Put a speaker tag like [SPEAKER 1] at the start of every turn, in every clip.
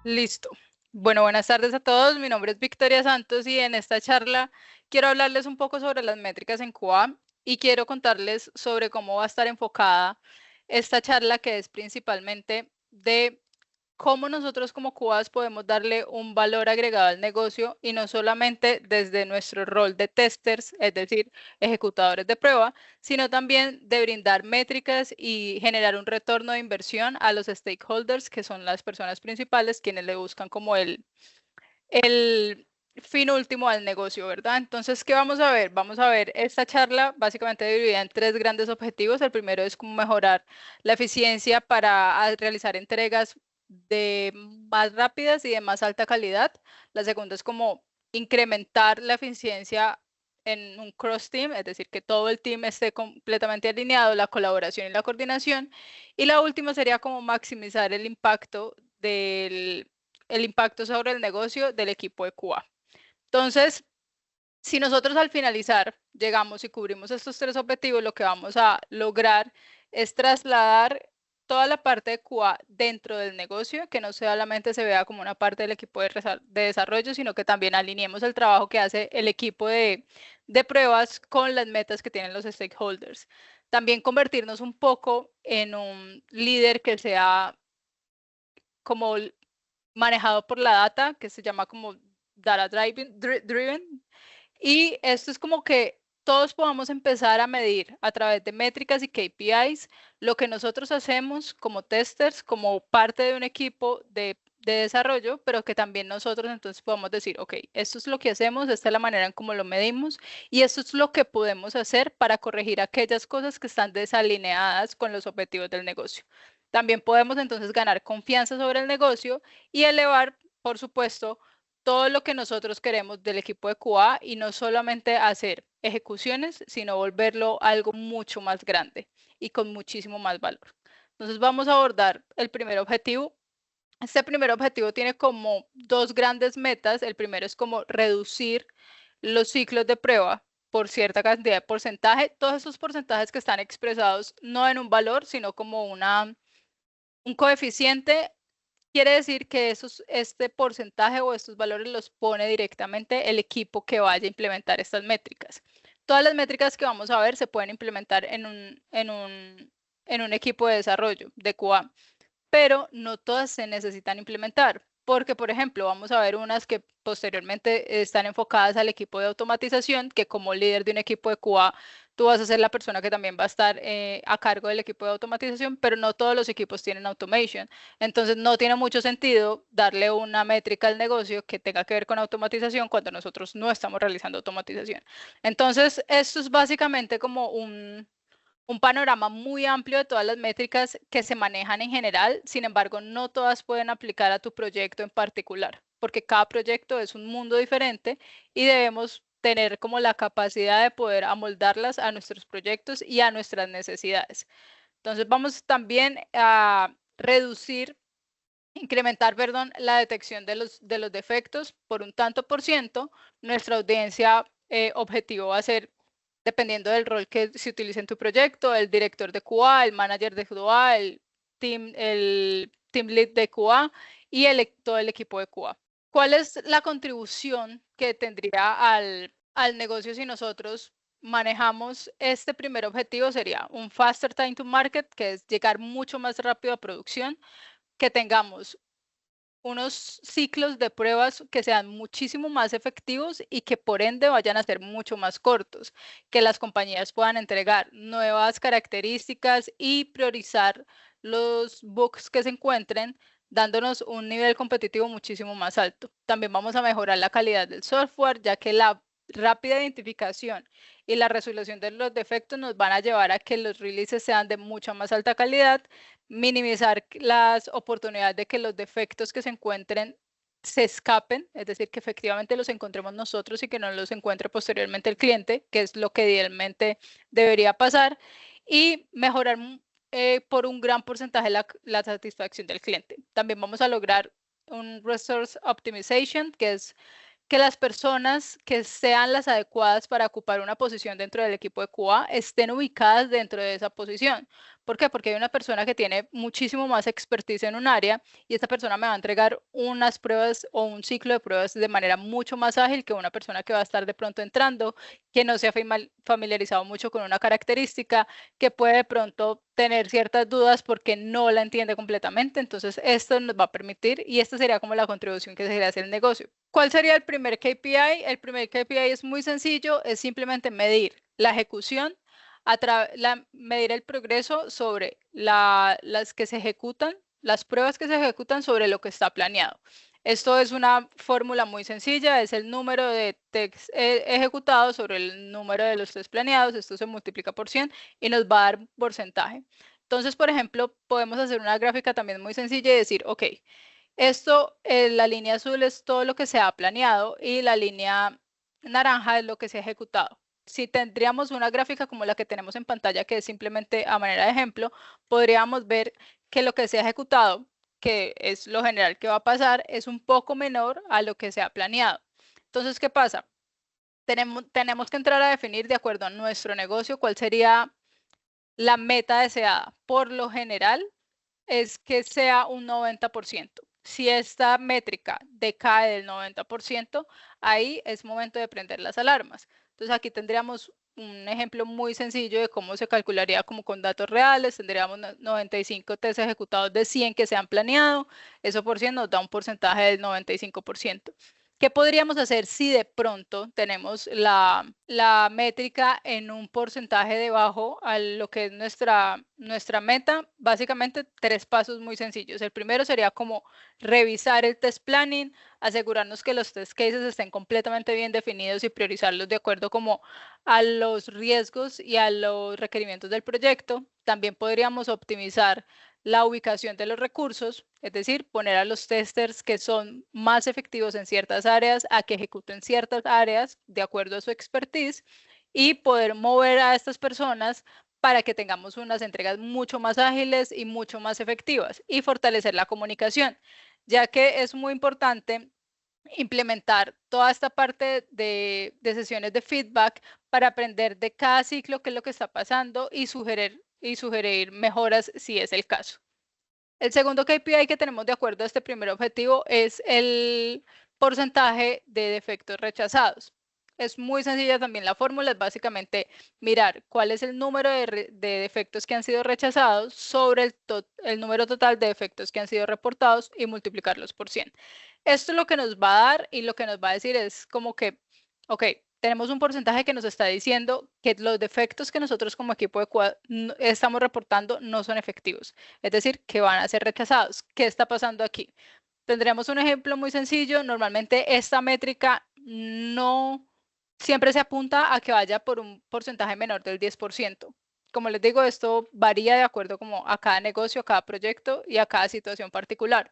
[SPEAKER 1] Listo. Bueno, buenas tardes a todos. Mi nombre es Victoria Santos y en esta charla quiero hablarles un poco sobre las métricas en QA y quiero contarles sobre cómo va a estar enfocada esta charla, que es principalmente de cómo nosotros como QAs podemos darle un valor agregado al negocio y no solamente desde nuestro rol de testers, es decir, ejecutadores de prueba, sino también de brindar métricas y generar un retorno de inversión a los stakeholders, que son las personas principales quienes le buscan como el fin último al negocio, ¿verdad? Entonces, ¿qué vamos a ver? Vamos a ver esta charla básicamente dividida en tres grandes objetivos. El primero es cómo mejorar la eficiencia para realizar entregas de más rápidas y de más alta calidad. La segunda es cómo incrementar la eficiencia en un cross team, es decir, que todo el team esté completamente alineado, la colaboración y la coordinación. Y la última sería cómo maximizar el impacto sobre el negocio del equipo de QA. Entonces, si nosotros al finalizar llegamos y cubrimos estos tres objetivos, lo que vamos a lograr es trasladar toda la parte de QA dentro del negocio, que no solamente se vea como una parte del equipo de desarrollo, sino que también alineemos el trabajo que hace el equipo de pruebas con las metas que tienen los stakeholders. También convertirnos un poco en un líder que sea como manejado por la data, que se llama como data driven. Y esto es como que todos podamos empezar a medir a través de métricas y KPIs lo que nosotros hacemos como testers, como parte de un equipo de desarrollo, pero que también nosotros entonces podamos decir, ok, esto es lo que hacemos, esta es la manera en cómo lo medimos y esto es lo que podemos hacer para corregir aquellas cosas que están desalineadas con los objetivos del negocio. También podemos entonces ganar confianza sobre el negocio y elevar, por supuesto, todo lo que nosotros queremos del equipo de QA y no solamente hacer ejecuciones, sino volverlo algo mucho más grande y con muchísimo más valor. Entonces vamos a abordar el primer objetivo. Este primer objetivo tiene como dos grandes metas. El primero es como reducir los ciclos de prueba por cierta cantidad de porcentaje. Todos esos porcentajes que están expresados no en un valor, sino como un coeficiente. Quiere decir que este porcentaje o estos valores los pone directamente el equipo que vaya a implementar estas métricas. Todas las métricas que vamos a ver se pueden implementar en un equipo de desarrollo de QA, pero no todas se necesitan implementar, porque, por ejemplo, vamos a ver unas que posteriormente están enfocadas al equipo de automatización, que como líder de un equipo de QA, tú vas a ser la persona que también va a estar a cargo del equipo de automatización, pero no todos los equipos tienen automation. Entonces, no tiene mucho sentido darle una métrica al negocio que tenga que ver con automatización cuando nosotros no estamos realizando automatización. Entonces, esto es básicamente como un panorama muy amplio de todas las métricas que se manejan en general. Sin embargo, no todas pueden aplicar a tu proyecto en particular, porque cada proyecto es un mundo diferente y debemos tener como la capacidad de poder amoldarlas a nuestros proyectos y a nuestras necesidades. Entonces, vamos también a incrementar, perdón, la detección de los defectos por un tanto por ciento. Nuestra audiencia objetivo va a ser, dependiendo del rol que se utilice en tu proyecto, el director de QA, el manager de QA, el team lead de QA y todo el equipo de QA. ¿Cuál es la contribución que tendría al negocio si nosotros manejamos este primer objetivo? Sería un faster time to market, que es llegar mucho más rápido a producción, que tengamos unos ciclos de pruebas que sean muchísimo más efectivos y que por ende vayan a ser mucho más cortos, que las compañías puedan entregar nuevas características y priorizar los bugs que se encuentren, dándonos un nivel competitivo muchísimo más alto. También vamos a mejorar la calidad del software, ya que la rápida identificación y la resolución de los defectos nos van a llevar a que los releases sean de mucha más alta calidad, minimizar las oportunidades de que los defectos que se encuentren se escapen, es decir, que efectivamente los encontremos nosotros y que no los encuentre posteriormente el cliente, que es lo que idealmente debería pasar, y mejorar por un gran porcentaje la satisfacción del cliente. También vamos a lograr un resource optimization, que es que las personas que sean las adecuadas para ocupar una posición dentro del equipo de QA estén ubicadas dentro de esa posición, ¿Por qué? Porque hay una persona que tiene muchísimo más expertise en un área y esta persona me va a entregar unas pruebas o un ciclo de pruebas de manera mucho más ágil que una persona que va a estar de pronto entrando, que no se ha familiarizado mucho con una característica, que puede de pronto tener ciertas dudas porque no la entiende completamente. Entonces, esto nos va a permitir, y esta sería como la contribución que se le hace al negocio. ¿Cuál sería el primer KPI? El primer KPI es muy sencillo, es simplemente medir la ejecución, medir el progreso sobre las que se ejecutan, las pruebas que se ejecutan sobre lo que está planeado. Esto es una fórmula muy sencilla, es el número de tests ejecutados sobre el número de los test planeados, esto se multiplica por 100 y nos va a dar porcentaje. Entonces, por ejemplo, podemos hacer una gráfica también muy sencilla y decir, ok, esto, la línea azul es todo lo que se ha planeado y la línea naranja es lo que se ha ejecutado. Si tendríamos una gráfica como la que tenemos en pantalla, que es simplemente a manera de ejemplo, podríamos ver que lo que se ha ejecutado, que es lo general que va a pasar, es un poco menor a lo que se ha planeado. Entonces, ¿qué pasa? Tenemos que entrar a definir de acuerdo a nuestro negocio cuál sería la meta deseada. Por lo general, es que sea un 90%. Si esta métrica decae del 90%, ahí es momento de prender las alarmas. Entonces aquí tendríamos un ejemplo muy sencillo de cómo se calcularía como con datos reales. Tendríamos 95 test ejecutados de 100 que se han planeado. Eso por 100 nos da un porcentaje del 95%. ¿Qué podríamos hacer si de pronto tenemos la métrica en un porcentaje debajo a lo que es nuestra meta? Básicamente 3 pasos muy sencillos. El primero sería como revisar el test planning, asegurarnos que los test cases estén completamente bien definidos y priorizarlos de acuerdo como a los riesgos y a los requerimientos del proyecto. También podríamos optimizar la ubicación de los recursos, es decir, poner a los testers que son más efectivos en ciertas áreas a que ejecuten ciertas áreas de acuerdo a su expertise y poder mover a estas personas para que tengamos unas entregas mucho más ágiles y mucho más efectivas y fortalecer la comunicación, ya que es muy importante implementar toda esta parte de sesiones de feedback para aprender de cada ciclo qué es lo que está pasando y sugerir mejoras si es el caso. El segundo KPI que tenemos de acuerdo a este primer objetivo es el porcentaje de defectos rechazados. Es muy sencilla también la fórmula, es básicamente mirar cuál es el número de defectos que han sido rechazados sobre el número total de defectos que han sido reportados y multiplicarlos por 100. Esto lo que nos va a dar y lo que nos va a decir es como que, ok, tenemos un porcentaje que nos está diciendo que los defectos que nosotros como equipo de QA estamos reportando no son efectivos, es decir, que van a ser rechazados. ¿Qué está pasando aquí? Tendremos un ejemplo muy sencillo. Normalmente esta métrica no siempre se apunta a que vaya por un porcentaje menor del 10%. Como les digo, esto varía de acuerdo como a cada negocio, a cada proyecto y a cada situación particular.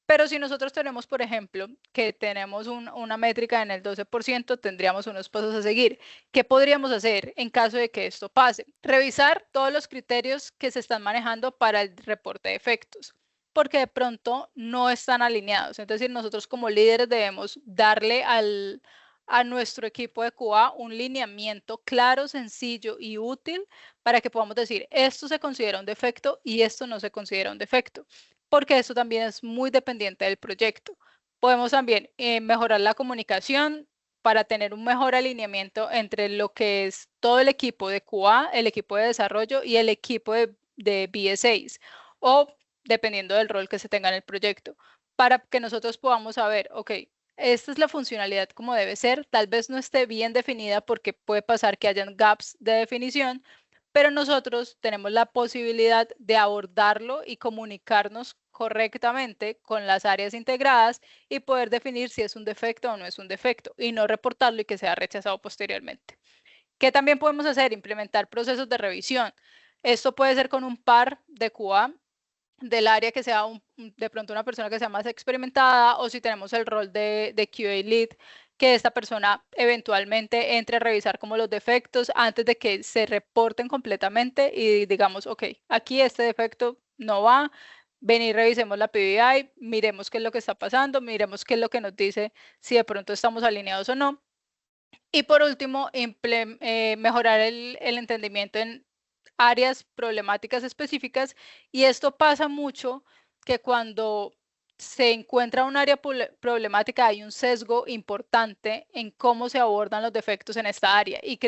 [SPEAKER 1] Pero si nosotros tenemos, por ejemplo, que tenemos una métrica en el 12%, tendríamos unos pasos a seguir. ¿Qué podríamos hacer en caso de que esto pase? Revisar todos los criterios que se están manejando para el reporte de efectos, porque de pronto no están alineados. Es decir, nosotros como líderes debemos darle a nuestro equipo de QA un lineamiento claro, sencillo y útil para que podamos decir, esto se considera un defecto y esto no se considera un defecto, porque eso también es muy dependiente del proyecto. Podemos también mejorar la comunicación para tener un mejor alineamiento entre lo que es todo el equipo de QA, el equipo de desarrollo y el equipo de BSAs, o dependiendo del rol que se tenga en el proyecto, para que nosotros podamos saber, ok, esta es la funcionalidad como debe ser, tal vez no esté bien definida porque puede pasar que hayan gaps de definición, pero nosotros tenemos la posibilidad de abordarlo y comunicarnos correctamente con las áreas integradas y poder definir si es un defecto o no es un defecto y no reportarlo y que sea rechazado posteriormente. ¿Qué también podemos hacer? Implementar procesos de revisión. Esto puede ser con un par de QA del área que sea de pronto una persona que sea más experimentada, o si tenemos el rol de QA lead, que esta persona eventualmente entre a revisar como los defectos antes de que se reporten completamente y digamos, ok, aquí este defecto no va, ven y revisemos la PBI, miremos qué es lo que está pasando, miremos qué es lo que nos dice si de pronto estamos alineados o no. Y por último, mejorar el entendimiento en áreas problemáticas específicas, y esto pasa mucho que cuando se encuentra un área problemática hay un sesgo importante en cómo se abordan los defectos en esta área, y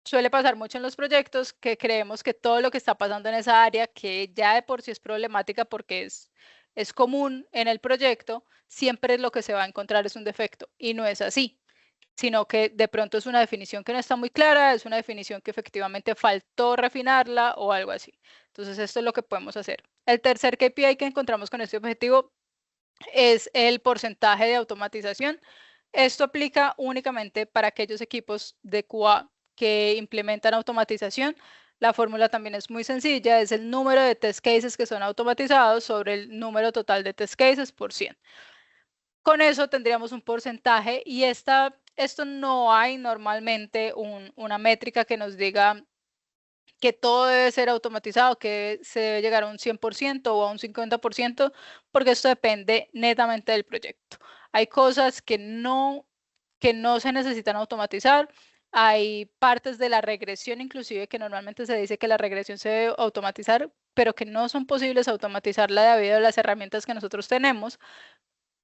[SPEAKER 1] suele pasar mucho en los proyectos que creemos que todo lo que está pasando en esa área, que ya de por sí es problemática porque es común en el proyecto, siempre lo que se va a encontrar es un defecto, y no es así, sino que de pronto es una definición que no está muy clara, es una definición que efectivamente faltó refinarla o algo así. Entonces, esto es lo que podemos hacer. El tercer KPI que encontramos con este objetivo es el porcentaje de automatización. Esto aplica únicamente para aquellos equipos de QA que implementan automatización. La fórmula también es muy sencilla, es el número de test cases que son automatizados sobre el número total de test cases por 100. Con eso tendríamos un porcentaje, y esto no hay normalmente una métrica que nos diga que todo debe ser automatizado, que se debe llegar a un 100% o a un 50%, porque esto depende netamente del proyecto. Hay cosas que no se necesitan automatizar. Hay partes de la regresión, inclusive, que normalmente se dice que la regresión se debe automatizar, pero que no son posibles automatizarla debido a las herramientas que nosotros tenemos,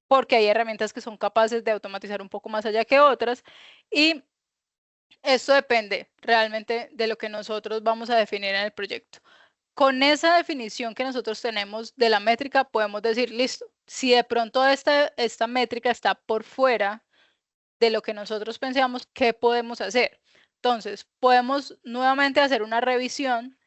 [SPEAKER 1] porque hay herramientas que son capaces de automatizar un poco más allá que otras, y esto depende realmente de lo que nosotros vamos a definir en el proyecto. Con esa definición que nosotros tenemos de la métrica, podemos decir, listo, si de pronto esta métrica está por fuera de lo que nosotros pensamos, ¿qué podemos hacer? Entonces, podemos nuevamente hacer una revisión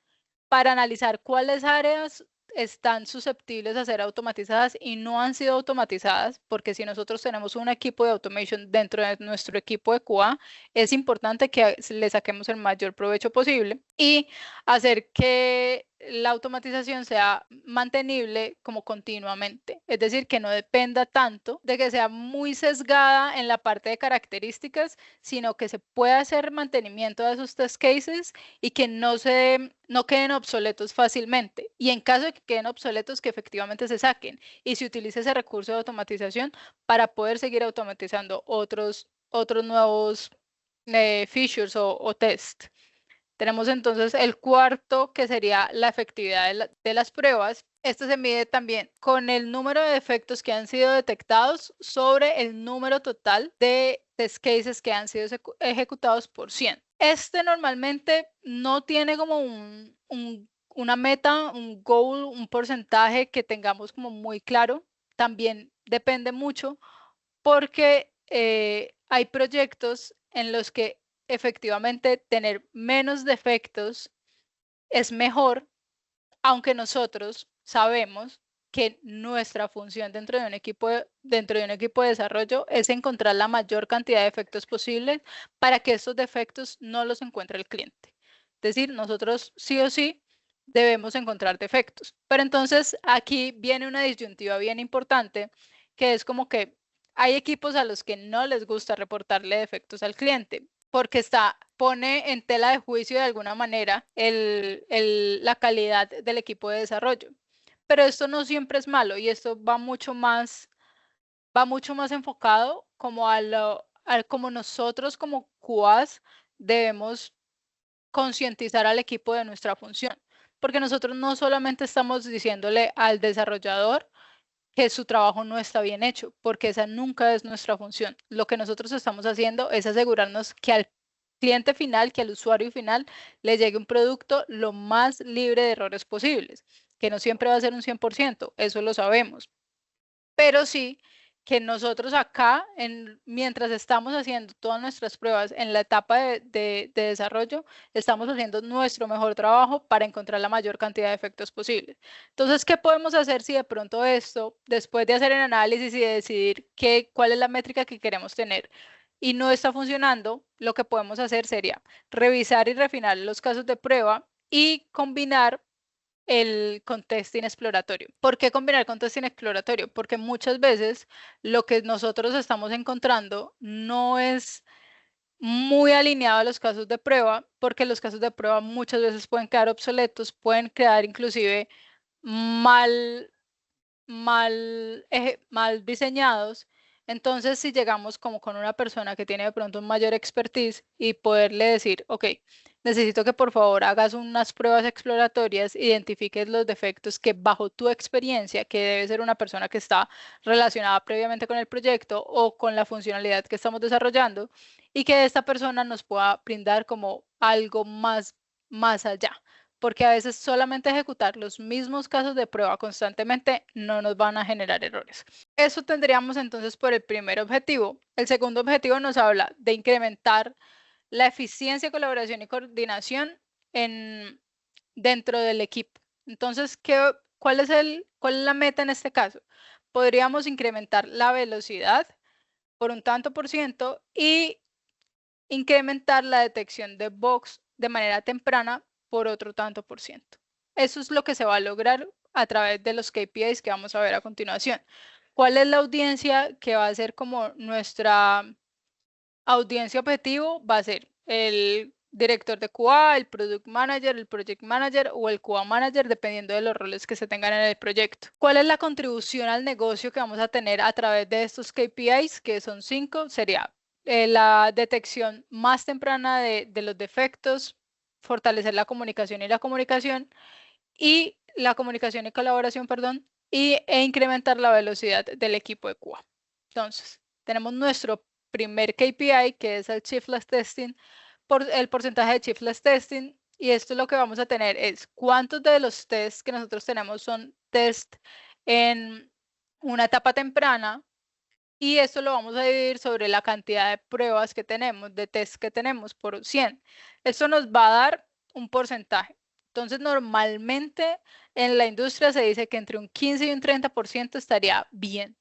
[SPEAKER 1] para analizar cuáles áreas están susceptibles a ser automatizadas y no han sido automatizadas, porque si nosotros tenemos un equipo de automation dentro de nuestro equipo de QA, es importante que le saquemos el mayor provecho posible y hacer que la automatización sea mantenible como continuamente, es decir, que no dependa tanto de que sea muy sesgada en la parte de características, sino que se pueda hacer mantenimiento de esos test cases y que no queden obsoletos fácilmente. Y en caso de que queden obsoletos, que efectivamente se saquen y se utilice ese recurso de automatización para poder seguir automatizando otros nuevos features o test. Tenemos entonces el cuarto, que sería la efectividad de las pruebas. Esto se mide también con el número de defectos que han sido detectados sobre el número total de test cases que han sido ejecutados por 100. Este normalmente no tiene como una meta, un goal, un porcentaje que tengamos como muy claro. También depende mucho porque hay proyectos en los que efectivamente tener menos defectos es mejor, aunque nosotros sabemos que nuestra función dentro de un equipo de desarrollo es encontrar la mayor cantidad de defectos posibles para que estos defectos no los encuentre el cliente. Es decir, nosotros sí o sí debemos encontrar defectos. Pero entonces aquí viene una disyuntiva bien importante, que es como que hay equipos a los que no les gusta reportarle defectos al cliente, porque pone en tela de juicio de alguna manera la calidad del equipo de desarrollo. Pero esto no siempre es malo, y esto va mucho más enfocado como como nosotros como QAs debemos concientizar al equipo de nuestra función, porque nosotros no solamente estamos diciéndole al desarrollador que su trabajo no está bien hecho, porque esa nunca es nuestra función. Lo que nosotros estamos haciendo es asegurarnos que al cliente final, que al usuario final, le llegue un producto lo más libre de errores posibles, que no siempre va a ser un 100%, eso lo sabemos, pero sí que nosotros acá, mientras estamos haciendo todas nuestras pruebas en la etapa de desarrollo, estamos haciendo nuestro mejor trabajo para encontrar la mayor cantidad de efectos posibles. Entonces, ¿qué podemos hacer si de pronto esto, después de hacer el análisis y de decidir cuál es la métrica que queremos tener y no está funcionando? Lo que podemos hacer sería revisar y refinar los casos de prueba y combinar con testing exploratorio. ¿Por qué combinar con testing exploratorio? Porque muchas veces lo que nosotros estamos encontrando no es muy alineado a los casos de prueba, porque los casos de prueba muchas veces pueden quedar obsoletos, pueden quedar inclusive mal diseñados. Entonces, si llegamos como con una persona que tiene de pronto un mayor expertise y poderle decir, ok, necesito que por favor hagas unas pruebas exploratorias, identifiques los defectos que bajo tu experiencia, que debe ser una persona que está relacionada previamente con el proyecto o con la funcionalidad que estamos desarrollando, y que esta persona nos pueda brindar como algo más allá. Porque a veces solamente ejecutar los mismos casos de prueba constantemente no nos van a generar errores. Eso tendríamos entonces por el primer objetivo. El segundo objetivo nos habla de incrementar la eficiencia, colaboración y coordinación dentro del equipo. Entonces, ¿cuál es la meta en este caso? Podríamos incrementar la velocidad por un tanto por ciento y incrementar la detección de bugs de manera temprana por otro tanto por ciento. Eso es lo que se va a lograr a través de los KPIs que vamos a ver a continuación. ¿Cuál es la audiencia que va a ser como nuestra audiencia objetivo? Va a ser el director de QA, el Product Manager, el Project Manager o el QA Manager, dependiendo de los roles que se tengan en el proyecto. ¿Cuál es la contribución al negocio que vamos a tener a través de estos KPIs, que son 5? Sería la detección más temprana de los defectos, fortalecer la comunicación y colaboración, perdón, e incrementar la velocidad del equipo de QA. Entonces, tenemos nuestro primer KPI, que es el Shiftless Testing, el porcentaje de Shiftless Testing, y esto lo que vamos a tener es cuántos de los tests que nosotros tenemos son test en una etapa temprana, y esto lo vamos a dividir sobre la cantidad de pruebas que tenemos, de test que tenemos por 100. Esto nos va a dar un porcentaje. Entonces, normalmente en la industria se dice que entre un 15 y un 30% estaría bien.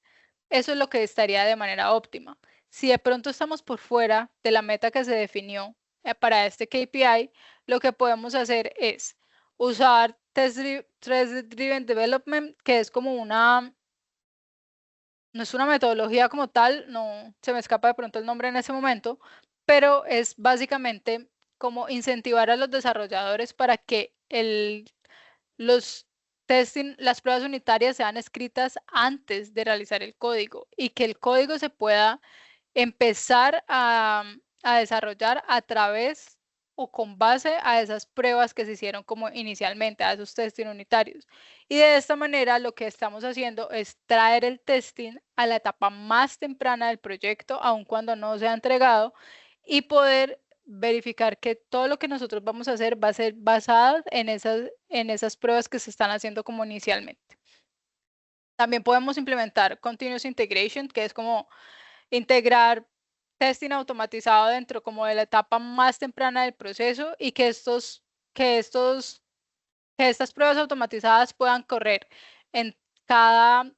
[SPEAKER 1] Eso es lo que estaría de manera óptima. Si de pronto estamos por fuera de la meta que se definió para este KPI, lo que podemos hacer es usar Test Driven Development, que es como no es una metodología como tal, no se me escapa de pronto el nombre en ese momento, pero es básicamente como incentivar a los desarrolladores para que los testing, las pruebas unitarias sean escritas antes de realizar el código y que el código se pueda empezar a desarrollar a través o con base a esas pruebas que se hicieron como inicialmente, a esos testing unitarios. Y de esta manera lo que estamos haciendo es traer el testing a la etapa más temprana del proyecto, aun cuando no se ha entregado, y poder verificar que todo lo que nosotros vamos a hacer va a ser basado en esas pruebas que se están haciendo como inicialmente. También podemos implementar Continuous Integration, que es como integrar testing automatizado dentro como de la etapa más temprana del proceso, y que estas pruebas automatizadas puedan correr en cada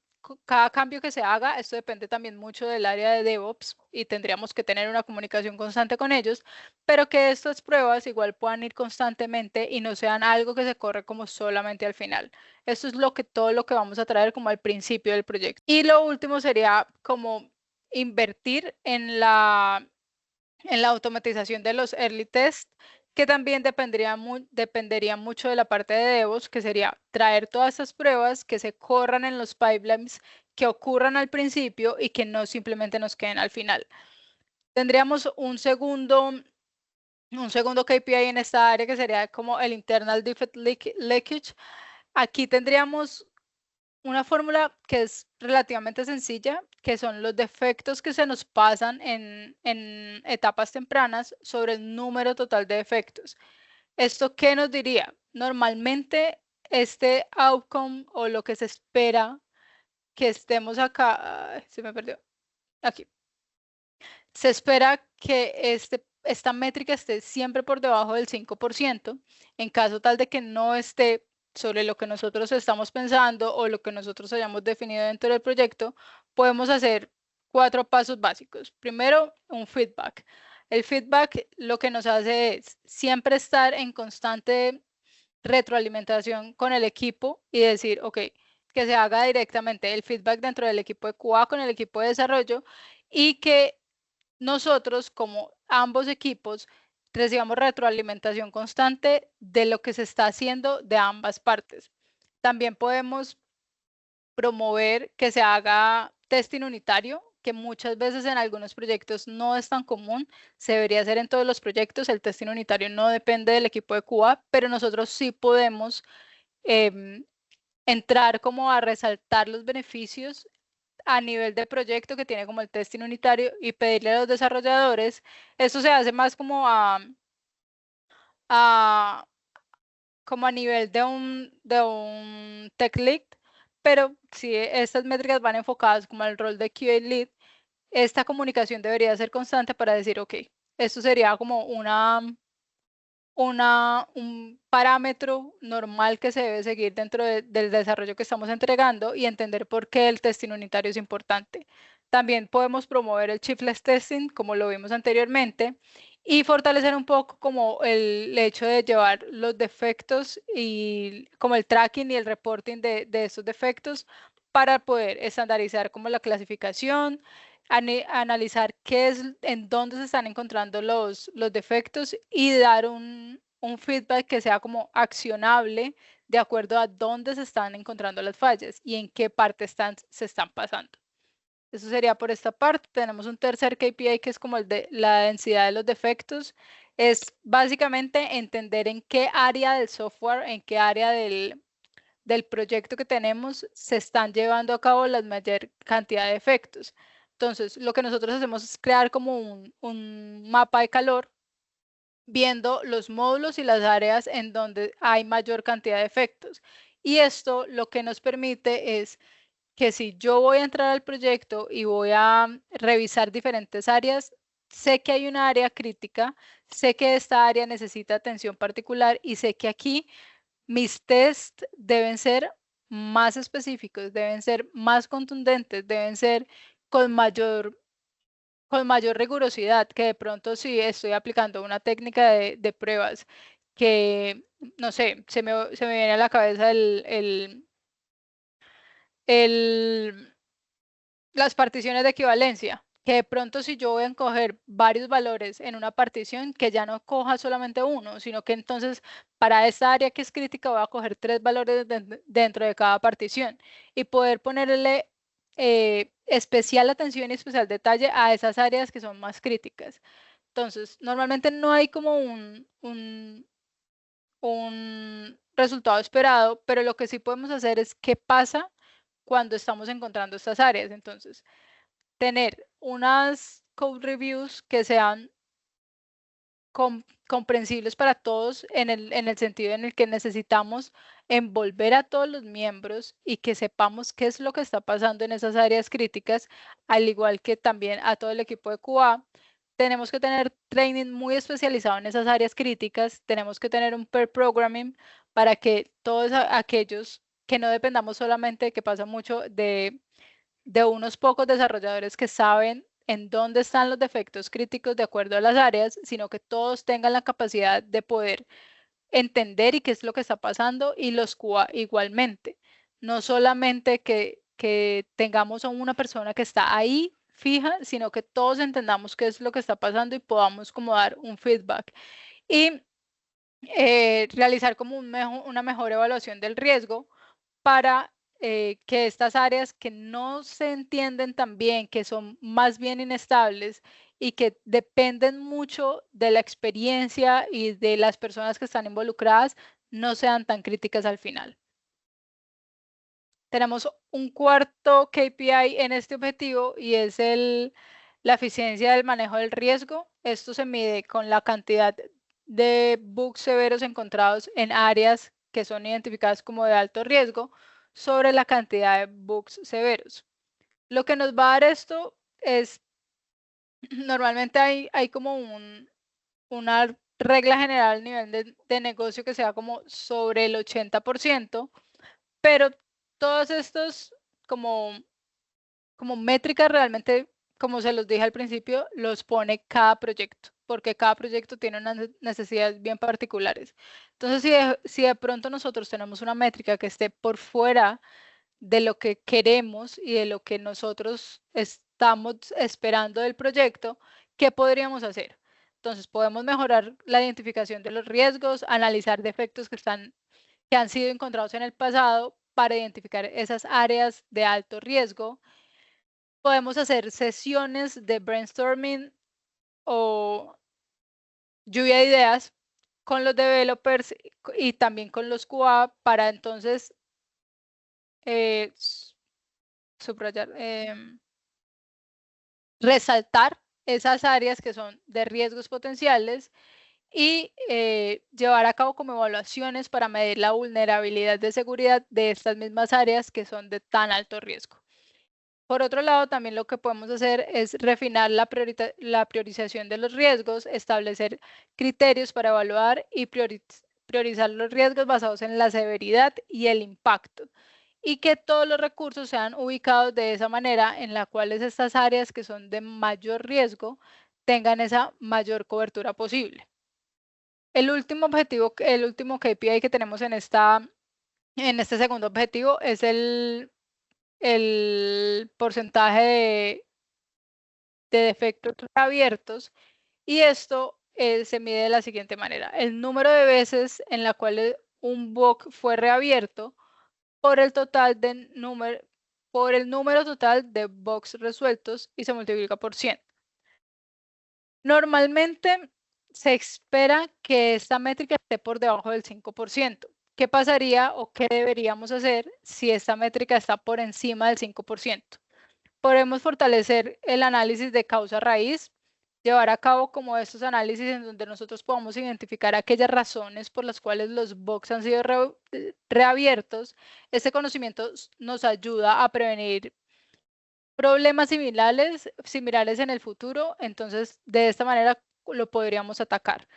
[SPEAKER 1] cambio que se haga. Esto depende también mucho del área de DevOps y tendríamos que tener una comunicación constante con ellos, pero que estas pruebas igual puedan ir constantemente y no sean algo que se corre como solamente al final. Esto es todo lo que vamos a traer como al principio del proyecto. Y lo último sería como invertir en la automatización de los early tests, que también dependería mucho de la parte de DevOps, que sería traer todas esas pruebas que se corran en los pipelines, que ocurran al principio y que no simplemente nos queden al final. Tendríamos un segundo KPI en esta área, que sería como el Internal Defect Leakage. Aquí tendríamos una fórmula que es relativamente sencilla, que son los defectos que se nos pasan en etapas tempranas sobre el número total de defectos. ¿Esto qué nos diría? Normalmente este outcome, o lo que se espera que estemos acá, se me perdió, aquí. Se espera que esta métrica esté siempre por debajo del 5%. En caso tal de que no esté sobre lo que nosotros estamos pensando o lo que nosotros hayamos definido dentro del proyecto, podemos hacer 4 pasos básicos. Primero, un feedback. El feedback lo que nos hace es siempre estar en constante retroalimentación con el equipo y decir, ok, que se haga directamente el feedback dentro del equipo de QA con el equipo de desarrollo, y que nosotros, como ambos equipos, recibamos retroalimentación constante de lo que se está haciendo de ambas partes. También podemos promover que se haga testing unitario, que muchas veces en algunos proyectos no es tan común, se debería hacer en todos los proyectos. El testing unitario no depende del equipo de QA, pero nosotros sí podemos entrar como a resaltar los beneficios a nivel de proyecto que tiene como el testing unitario y pedirle a los desarrolladores. Esto se hace más como como a nivel de un tech lead, pero si estas métricas van enfocadas como al rol de QA lead, esta comunicación debería ser constante para decir, ok, esto sería como un parámetro normal que se debe seguir dentro del desarrollo que estamos entregando y entender por qué el testing unitario es importante. También podemos promover el shiftless testing, como lo vimos anteriormente, y fortalecer un poco como el hecho de llevar los defectos y como el tracking y el reporting de estos defectos para poder estandarizar como la clasificación, analizar qué es, en dónde se están encontrando los defectos y dar un feedback que sea como accionable de acuerdo a dónde se están encontrando las fallas y en qué parte se están pasando. Eso sería por esta parte. Tenemos un tercer KPI que es como el de la densidad de los defectos. Es básicamente entender en qué área del software, en qué área del proyecto que tenemos se están llevando a cabo la mayor cantidad de defectos. Entonces, lo que nosotros hacemos es crear como un mapa de calor viendo los módulos y las áreas en donde hay mayor cantidad de efectos. Y esto lo que nos permite es que si yo voy a entrar al proyecto y voy a revisar diferentes áreas, sé que hay una área crítica, sé que esta área necesita atención particular y sé que aquí mis tests deben ser más específicos, deben ser más contundentes, deben ser con mayor rigurosidad, que de pronto si estoy aplicando una técnica de pruebas que, no sé, se me viene a la cabeza las particiones de equivalencia, que de pronto si yo voy a coger varios valores en una partición, que ya no coja solamente uno, sino que entonces para esta área que es crítica voy a coger 3 valores dentro de cada partición y poder ponerle especial atención y especial detalle a esas áreas que son más críticas. Entonces, normalmente no hay como un resultado esperado, pero lo que sí podemos hacer es qué pasa cuando estamos encontrando estas áreas. Entonces, tener unas code reviews que sean comprensibles para todos en el sentido en el que necesitamos envolver a todos los miembros y que sepamos qué es lo que está pasando en esas áreas críticas, al igual que también a todo el equipo de QA. Tenemos que tener training muy especializado en esas áreas críticas, tenemos que tener un pair programming para que todos aquellos que no dependamos solamente, que pasa mucho, de unos pocos desarrolladores que saben en dónde están los defectos críticos de acuerdo a las áreas, sino que todos tengan la capacidad de poder entender y qué es lo que está pasando y los QA igualmente. No solamente que tengamos a una persona que está ahí fija, sino que todos entendamos qué es lo que está pasando y podamos como dar un feedback. Y realizar como una mejor evaluación del riesgo para que estas áreas que no se entienden tan bien, que son más bien inestables y que dependen mucho de la experiencia y de las personas que están involucradas, no sean tan críticas al final. Tenemos un cuarto KPI en este objetivo y es la eficiencia del manejo del riesgo. Esto se mide con la cantidad de bugs severos encontrados en áreas que son identificadas como de alto riesgo sobre la cantidad de bugs severos. Lo que nos va a dar esto es, normalmente hay como una regla general a nivel de negocio que sea como sobre el 80%, pero todos estos como métricas realmente, como se los dije al principio, los pone cada proyecto, porque cada proyecto tiene unas necesidades bien particulares. Entonces, si de pronto nosotros tenemos una métrica que esté por fuera de lo que queremos y de lo que nosotros estamos esperando del proyecto, ¿qué podríamos hacer? Entonces, podemos mejorar la identificación de los riesgos, analizar defectos que han sido encontrados en el pasado para identificar esas áreas de alto riesgo, podemos hacer sesiones de brainstorming o lluvia de ideas con los developers y también con los QA para entonces subrayar, resaltar esas áreas que son de riesgos potenciales y llevar a cabo como evaluaciones para medir la vulnerabilidad de seguridad de estas mismas áreas que son de tan alto riesgo. Por otro lado, también lo que podemos hacer es refinar la priorización de los riesgos, establecer criterios para evaluar y priorizar los riesgos basados en la severidad y el impacto, y que todos los recursos sean ubicados de esa manera en la cual estas áreas que son de mayor riesgo tengan esa mayor cobertura posible. El último objetivo, el último KPI que tenemos en este segundo objetivo es el porcentaje de defectos abiertos, y esto se mide de la siguiente manera: el número de veces en la cual un bug fue reabierto por el número total de bugs resueltos y se multiplica por 100. Normalmente se espera que esta métrica esté por debajo del 5%. ¿Qué pasaría o qué deberíamos hacer si esta métrica está por encima del 5%? Podemos fortalecer el análisis de causa raíz, llevar a cabo como estos análisis en donde nosotros podamos identificar aquellas razones por las cuales los bugs han sido reabiertos. Este conocimiento nos ayuda a prevenir problemas similares en el futuro, entonces de esta manera lo podríamos atacar.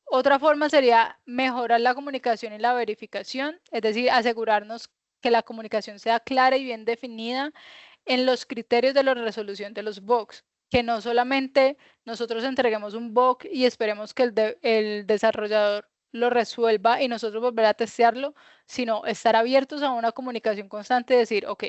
[SPEAKER 1] Otra forma sería mejorar la comunicación y la verificación, es decir, asegurarnos que la comunicación sea clara y bien definida en los criterios de la resolución de los bugs, que no solamente nosotros entreguemos un bug y esperemos que el desarrollador lo resuelva y nosotros volver a testearlo, sino estar abiertos a una comunicación constante y decir, ok,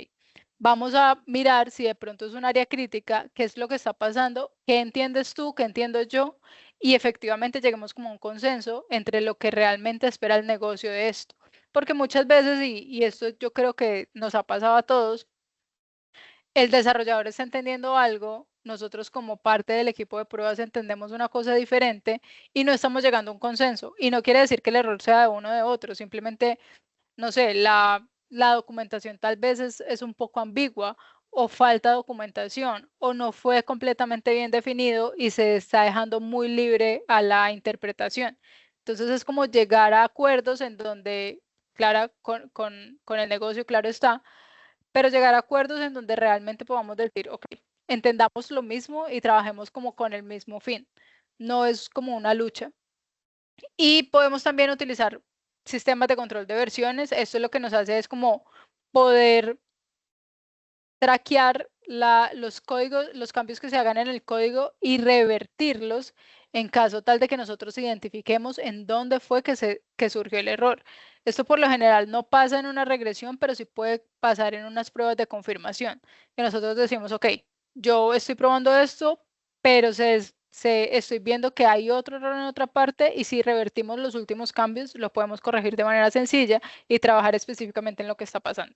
[SPEAKER 1] vamos a mirar si de pronto es un área crítica, qué es lo que está pasando, qué entiendes tú, qué entiendo yo, y efectivamente lleguemos como a un consenso entre lo que realmente espera el negocio de esto. Porque muchas veces, y esto yo creo que nos ha pasado a todos, el desarrollador está entendiendo algo, nosotros como parte del equipo de pruebas entendemos una cosa diferente y no estamos llegando a un consenso. Y no quiere decir que el error sea de uno o de otro, simplemente, no sé, la documentación tal vez es un poco ambigua, o falta documentación, o no fue completamente bien definido y se está dejando muy libre a la interpretación. Entonces es como llegar a acuerdos en donde, claro, con el negocio, claro está, pero llegar a acuerdos en donde realmente podamos decir, ok, entendamos lo mismo y trabajemos como con el mismo fin. No es como una lucha. Y podemos también utilizar sistemas de control de versiones. Esto lo que nos hace es como poder traquear los códigos, los cambios que se hagan en el código y revertirlos en caso tal de que nosotros identifiquemos en dónde fue que surgió el error. Esto por lo general no pasa en una regresión, pero sí puede pasar en unas pruebas de confirmación, que nosotros decimos, ok, yo estoy probando esto, pero estoy viendo que hay otro error en otra parte, y si revertimos los últimos cambios, lo podemos corregir de manera sencilla y trabajar específicamente en lo que está pasando.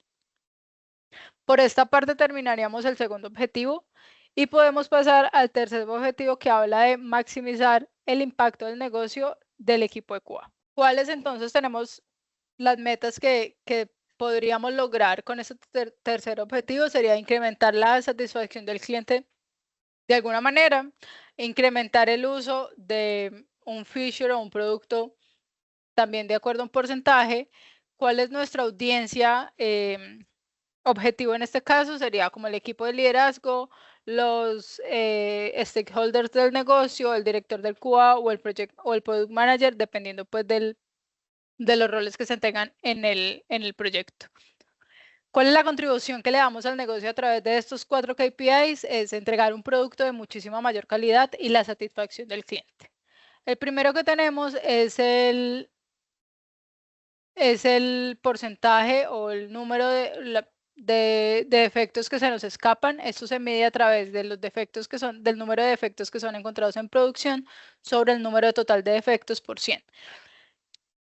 [SPEAKER 1] Por esta parte terminaríamos el segundo objetivo y podemos pasar al tercer objetivo, que habla de maximizar el impacto del negocio del equipo de QA. ¿Cuáles entonces tenemos las metas que podríamos lograr con este tercer objetivo? Sería incrementar la satisfacción del cliente de alguna manera, incrementar el uso de un feature o un producto también de acuerdo a un porcentaje. ¿Cuál es nuestra audiencia objetivo en este caso? Sería como el equipo de liderazgo, los stakeholders del negocio, el director del QA o el product manager, dependiendo pues de los roles que se tengan en el proyecto. ¿Cuál es la contribución que le damos al negocio a través de estos 4 KPIs? Es entregar un producto de muchísima mayor calidad y la satisfacción del cliente. El primero que tenemos es el porcentaje o el número de defectos que se nos escapan. Esto se mide a través de los defectos del número de defectos que son encontrados en producción sobre el número total de defectos por 100.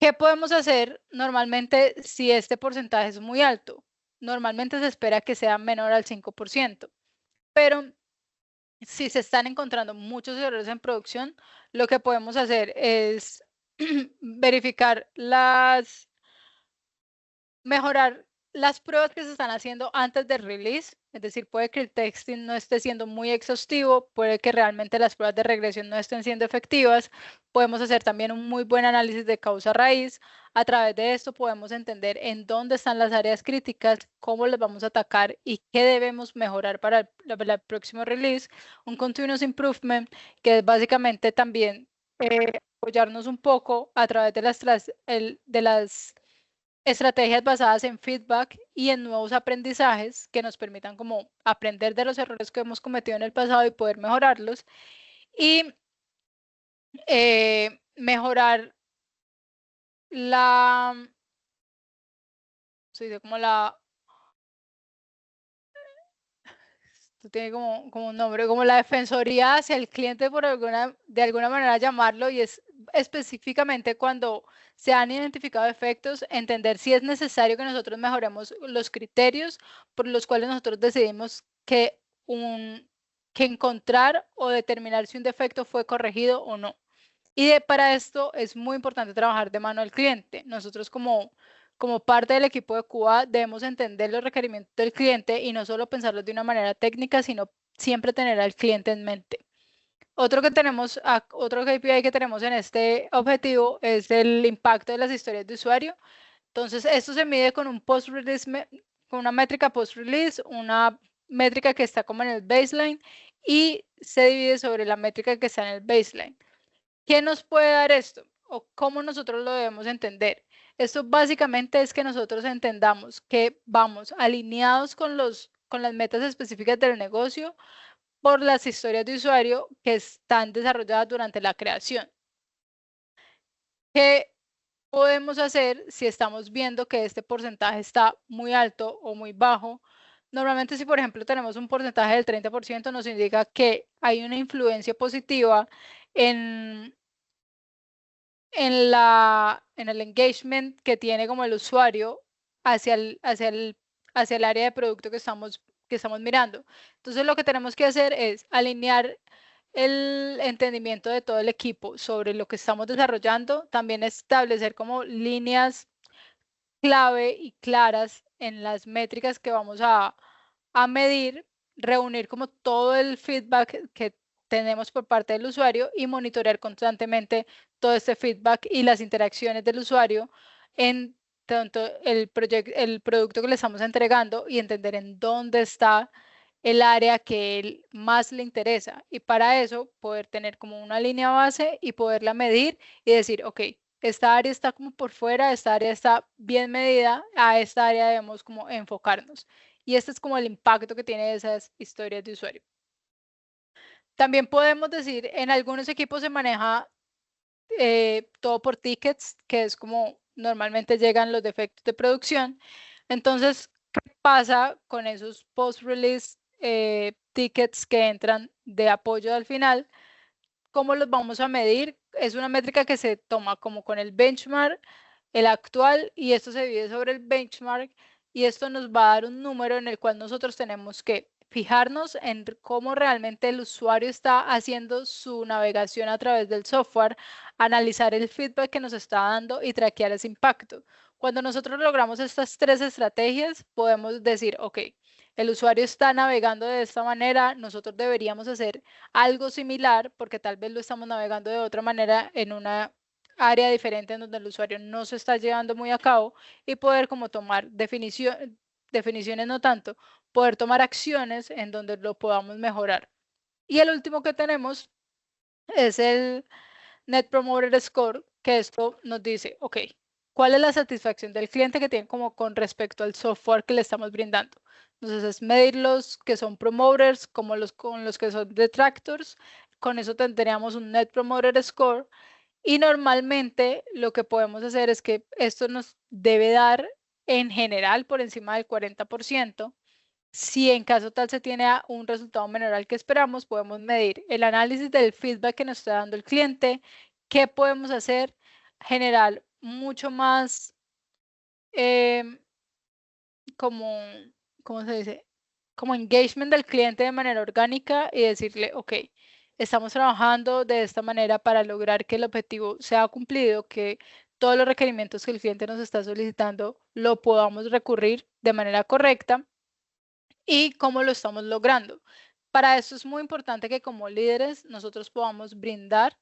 [SPEAKER 1] ¿Qué podemos hacer normalmente si este porcentaje es muy alto? Normalmente se espera que sea menor al 5%. pero si se están encontrando muchos errores en producción, lo que podemos hacer es verificar mejorar las pruebas que se están haciendo antes del release, es decir, puede que el testing no esté siendo muy exhaustivo, puede que realmente las pruebas de regresión no estén siendo efectivas. Podemos hacer también un muy buen análisis de causa raíz. A través de esto podemos entender en dónde están las áreas críticas, cómo las vamos a atacar y qué debemos mejorar para el próximo release. Un continuous improvement, que es básicamente también apoyarnos un poco a través de las estrategias basadas en feedback y en nuevos aprendizajes que nos permitan como aprender de los errores que hemos cometido en el pasado y poder mejorarlos y mejorar la, se dice como esto tiene como un nombre, como la defensoría hacia el cliente de alguna manera llamarlo, y es específicamente cuando se han identificado efectos, entender si es necesario que nosotros mejoremos los criterios por los cuales nosotros decidimos que encontrar o determinar si un defecto fue corregido o no. Y para esto es muy importante trabajar de mano al cliente. Nosotros como parte del equipo de Cuba debemos entender los requerimientos del cliente y no solo pensarlos de una manera técnica, sino siempre tener al cliente en mente. Otro KPI que tenemos en este objetivo es el impacto de las historias de usuario. Entonces, esto se mide con un post-release, con una métrica post-release, una métrica que está como en el baseline y se divide sobre la métrica que está en el baseline. ¿Qué nos puede dar esto? ¿O cómo nosotros lo debemos entender? Esto básicamente es que nosotros entendamos que vamos alineados con las metas específicas del negocio por las historias de usuario que están desarrolladas durante la creación. ¿Qué podemos hacer si estamos viendo que este porcentaje está muy alto o muy bajo? Normalmente, si por ejemplo tenemos un porcentaje del 30%, nos indica que hay una influencia positiva en el engagement que tiene como el usuario hacia el área de producto que estamos mirando. Entonces, lo que tenemos que hacer es alinear el entendimiento de todo el equipo sobre lo que estamos desarrollando, también establecer como líneas clave y claras en las métricas que vamos a medir, reunir como todo el feedback que tenemos por parte del usuario y monitorear constantemente todo este feedback y las interacciones del usuario en tanto el producto que le estamos entregando y entender en dónde está el área que él más le interesa. Y para eso poder tener como una línea base y poderla medir y decir, ok, esta área está como por fuera, esta área está bien medida, a esta área debemos como enfocarnos. Y este es como el impacto que tiene esas historias de usuario. También podemos decir, en algunos equipos se maneja todo por tickets, que es como normalmente llegan los defectos de producción. Entonces, ¿qué pasa con esos post-release tickets que entran de apoyo al final? ¿Cómo los vamos a medir? Es una métrica que se toma como con el benchmark, el actual, y esto se divide sobre el benchmark, y esto nos va a dar un número en el cual nosotros tenemos que fijarnos en cómo realmente el usuario está haciendo su navegación a través del software, analizar el feedback que nos está dando y traquear ese impacto. Cuando nosotros logramos estas tres estrategias, podemos decir, ok, el usuario está navegando de esta manera, nosotros deberíamos hacer algo similar porque tal vez lo estamos navegando de otra manera en una área diferente en donde el usuario no se está llevando muy a cabo y poder como tomar definiciones no tanto, poder tomar acciones en donde lo podamos mejorar. Y el último que tenemos es el Net Promoter Score, que esto nos dice, ok, ¿cuál es la satisfacción del cliente que tiene como con respecto al software que le estamos brindando? Entonces es medir los que son promoters como con los que son detractors. Con eso tendríamos un Net Promoter Score. Y normalmente lo que podemos hacer es que esto nos debe dar en general por encima del 40%. Si en caso tal se tiene un resultado menor al que esperamos, podemos medir el análisis del feedback que nos está dando el cliente, qué podemos hacer, generar mucho más como, ¿cómo se dice? como engagement del cliente de manera orgánica y decirle, ok, estamos trabajando de esta manera para lograr que el objetivo sea cumplido, que todos los requerimientos que el cliente nos está solicitando lo podamos recurrir de manera correcta y cómo lo estamos logrando. Para eso es muy importante que como líderes nosotros podamos brindar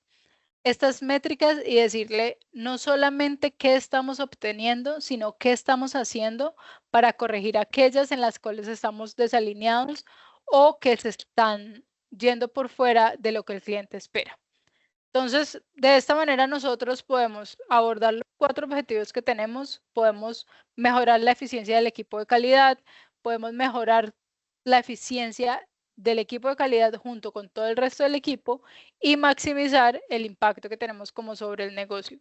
[SPEAKER 1] estas métricas y decirle no solamente qué estamos obteniendo, sino qué estamos haciendo para corregir aquellas en las cuales estamos desalineados o que se están yendo por fuera de lo que el cliente espera. Entonces, de esta manera nosotros podemos abordar los 4 objetivos que tenemos, podemos mejorar la eficiencia del equipo de calidad, podemos mejorar la eficiencia del equipo de calidad junto con todo el resto del equipo y maximizar el impacto que tenemos como sobre el negocio.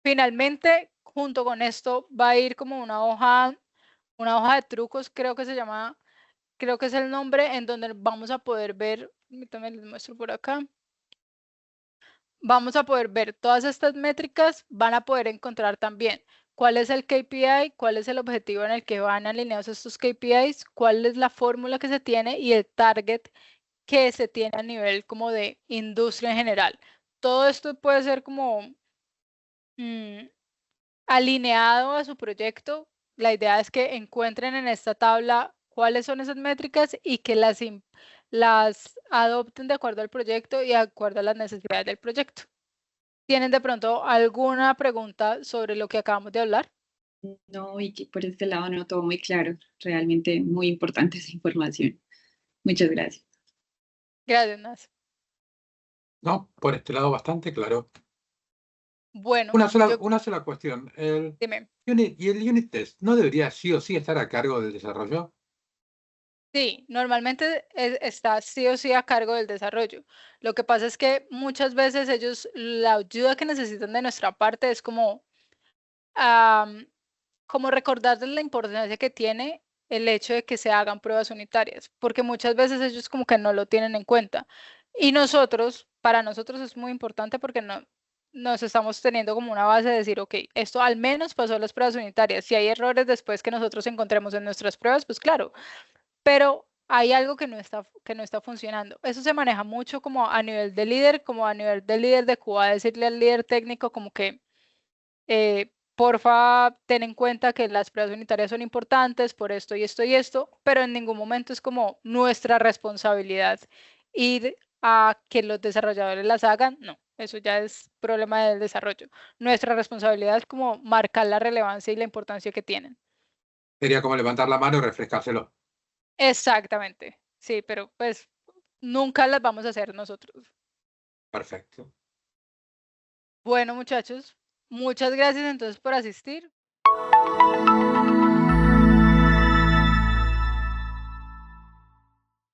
[SPEAKER 1] Finalmente, junto con esto va a ir como una hoja de trucos, creo que se llama, creo que es el nombre, en donde vamos a poder ver, también les muestro por acá. Vamos a poder ver todas estas métricas, van a poder encontrar también cuál es el KPI, cuál es el objetivo en el que van alineados estos KPIs, cuál es la fórmula que se tiene y el target que se tiene a nivel como de industria en general. Todo esto puede ser como alineado a su proyecto. La idea es que encuentren en esta tabla cuáles son esas métricas y que las adopten de acuerdo al proyecto y de acuerdo a las necesidades del proyecto. ¿Tienen de pronto alguna pregunta sobre lo que acabamos de hablar?
[SPEAKER 2] No, y que por este lado no, todo muy claro. Realmente muy importante esa información. Muchas gracias.
[SPEAKER 1] Gracias, Nas.
[SPEAKER 3] No, por este lado bastante claro.
[SPEAKER 1] Bueno,
[SPEAKER 3] Una sola cuestión.
[SPEAKER 1] dime.
[SPEAKER 3] ¿Y el unit test no debería sí o sí estar a cargo del desarrollo?
[SPEAKER 1] Sí, normalmente está sí o sí a cargo del desarrollo. Lo que pasa es que muchas veces ellos, la ayuda que necesitan de nuestra parte es como recordarles la importancia que tiene el hecho de que se hagan pruebas unitarias, porque muchas veces ellos como que no lo tienen en cuenta. Y nosotros, para nosotros es muy importante porque no nos estamos teniendo como una base de decir, ok, esto al menos pasó las pruebas unitarias. Si hay errores después que nosotros encontremos en nuestras pruebas, pues claro, pero hay algo que no está funcionando. Eso se maneja mucho como a nivel de líder, como a nivel de líder de Cuba, decirle al líder técnico como que porfa, ten en cuenta que las pruebas unitarias son importantes por esto y esto y esto, pero en ningún momento es como nuestra responsabilidad ir a que los desarrolladores las hagan. No, eso ya es problema del desarrollo. Nuestra responsabilidad es como marcar la relevancia y la importancia que tienen.
[SPEAKER 3] Sería como levantar la mano y refrescárselo.
[SPEAKER 1] Exactamente, sí, pero pues nunca las vamos a hacer nosotros.
[SPEAKER 3] Perfecto.
[SPEAKER 1] Bueno, muchachos, muchas gracias entonces por asistir.